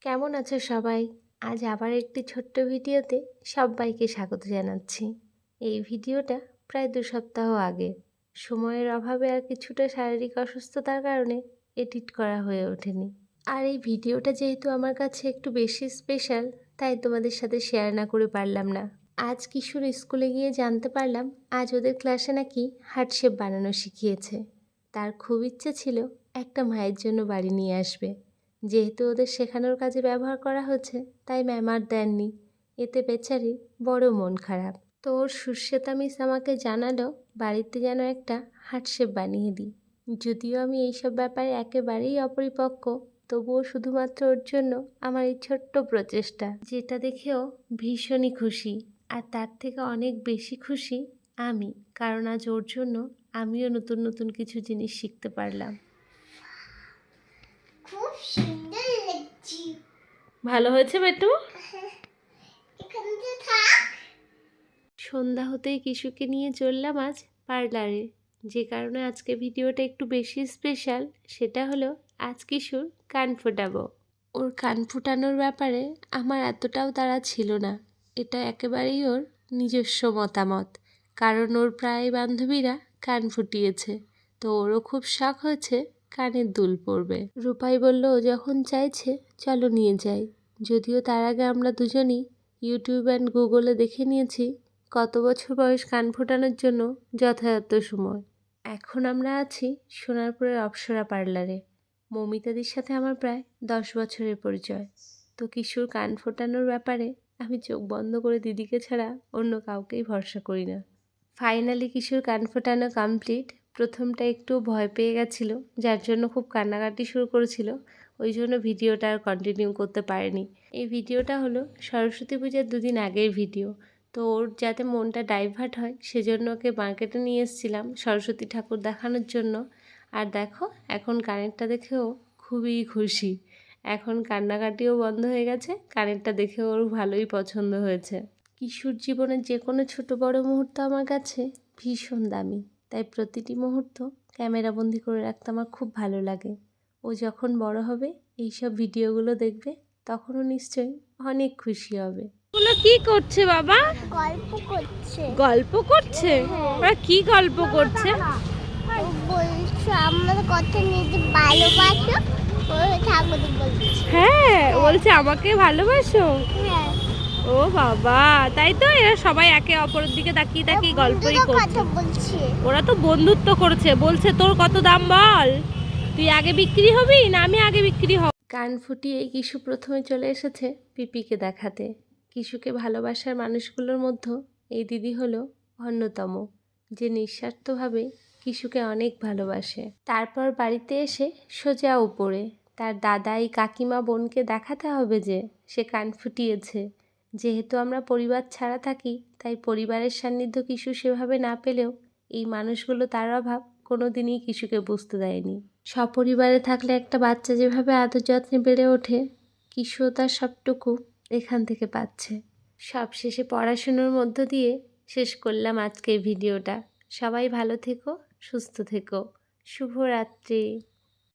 কেমন আছো সবাই? আজ আবার একটি ছোট্ট ভিডিওতে সবাইকে স্বাগত জানাচ্ছি। এই ভিডিওটা প্রায় 2 সপ্তাহ আগে। সময়ের অভাবে আর কিছুটা শারীরিক অসুস্থতার কারণে এডিট করা হয়ে ওঠেনি। আর এই ভিডিওটা যেহেতু আমার কাছে একটু বেশি স্পেশাল, তাই তোমাদের সাথে শেয়ার না করে পারলাম না। আজ কিশোর স্কুলে গিয়ে জানতে পারলাম আজ ওদের ক্লাসে নাকি হার্ট শেপ বানানো শিখিয়েছে। তার খুব ইচ্ছে ছিল একটা মায়ের জন্য বাড়ি নিয়ে আসবে। যেহেতু ওদের শেখানোর কাজে ব্যবহার করা হচ্ছে, তাই ম্যাম আর দেননি। এতে বেচারির বড় মন খারাপ। তো ওর সুশ্বেতা মিস আমাকে জানালো বাড়িতে যেন একটা হার্ট শেপ বানিয়ে দিই। যদিও আমি এইসব ব্যাপারে একেবারেই অপরিপক্ক, তবুও শুধুমাত্র ওর জন্য আমার এই ছোট্ট প্রচেষ্টা, যেটা দেখেও ভীষণই খুশি। আর তার থেকে অনেক বেশি খুশি আমি, কারণ আজ ওর জন্য আমিও নতুন নতুন কিছু জিনিস শিখতে পারলাম। খুব সুন্দর লাগছে। ভালো হয়েছে বেটু? এখানে থাক। সন্ধ্যা হতেই কিশুকে নিয়ে চললাম আজ পার্লারে। যে কারণে আজকে ভিডিওটা একটু বেশি স্পেশাল, সেটা হলো আজ কিশুর কান ফোটাবো। ওর কান ফোটানোর ব্যাপারে আমার এতটাও তাড়া ছিল না। এটা একেবারেই ওর নিজস্ব মতামত, কারণ ওর প্রায় বান্ধবীরা কান ফুটিয়েছে, তো ওরও খুব শখ হয়েছে কানের দুল পরবে। রূপাই বলল ও যখন চাইছে চলো নিয়ে যাই। যদিও তার আগে আমরা দুজনই ইউটিউব অ্যান্ড গুগলে দেখে নিয়েছি কত বছর বয়স কান ফোটানোর জন্য যথাযথ সময়। এখন আমরা আছি সোনারপুরের অপ্সরা পার্লারে। মৌমিতাদির সাথে আমার প্রায় 10 বছরের পরিচয়। তো কিশোর কান ফোটানোর ব্যাপারে আমি চোখ বন্ধ করে দিদিকে ছাড়া অন্য কাউকেই ভরসা করি না। ফাইনালি কিশোর কান ফোটানো কমপ্লিট। প্রথমটা একটু ভয় পেয়ে গেছিলো, যার জন্য খুব কান্নাকাটি শুরু করেছিল। ওই জন্য ভিডিওটা আর কন্টিনিউ করতে পারেনি। এই ভিডিওটা হলো সরস্বতী পূজার 2 দিন আগের ভিডিও। তো ওর যাতে মনটা ডাইভার্ট হয়, সেজন্য ওকে মার্কেটে নিয়ে এসেছিলাম সরস্বতী ঠাকুর দেখানোর জন্য। আর দেখো এখন কানেরটা দেখেও খুবই খুশি। এখন কান্নাকাটিও বন্ধ হয়ে গেছে, কানেরটা দেখে ওর ভালোই পছন্দ হয়েছে। কিশোর জীবনের যে কোনো ছোট বড় মুহূর্ত আমার কাছে ভীষণ দামি, তাই প্রতিটি মুহূর্ত ক্যামেরাবন্দি করে রাখতে আমার খুব ভালো লাগে। ও যখন বড় হবে এইসব ভিডিওগুলো দেখবে, তখনও নিশ্চয়ই অনেক খুশি হবে। ওগুলো কি করছে বাবা? গল্প করছে। গল্প করছে? ওরা কি গল্প করছে? ও বলছে আমার কথা নিতে ভালোবাসো। ও ঠাকুর বলছে। হ্যাঁ, বলছে আমাকে ভালোবাসো। হ্যাঁ। ও বাবা, তাই তো এরা সবাই একে অপরের দিকে তাকিয়ে তাকিয়ে গল্পই বন্ধুরা করছে। কথা বলছে। ওরা তো বন্ধুত্ব করছে। বলছে তোর কত দাম বল, তুই আগে বিক্রি হবি না আমি আগে বিক্রি হব। কান ফুটিয়ে কিশু প্রথমে চলে এসেছে পিপিকে দেখাতে। কিশুকে ভালোবাসার মানুষগুলোর মধ্যে এই দিদি হলো অন্যতম, যে নিঃস্বার্থভাবে কিশুকে অনেক ভালোবাসে। তারপর বাড়িতে এসে সোজা উপরে তার দাদাই কাকিমা বোনকে দেখাতে হবে যে সে কান ফুটিয়েছে। যেহেতু আমরা পরিবার ছাড়া থাকি, তাই পরিবারের সান্নিধ্য কিশু সেভাবে না পেলেও এই মানুষগুলো তার অভাব কোনো দিনই কিশুকে বুঝতে দেয়নি। সপরিবারে থাকলে একটা বাচ্চা যেভাবে আদর যত্নে বেড়ে ওঠে, কিশুও তার সবটুকু এখান থেকে পাচ্ছে। সবশেষে পড়াশুনোর মধ্য দিয়ে শেষ করলাম আজকের ভিডিওটা। সবাই ভালো থেকো, সুস্থ থেকো। শুভরাত্রি।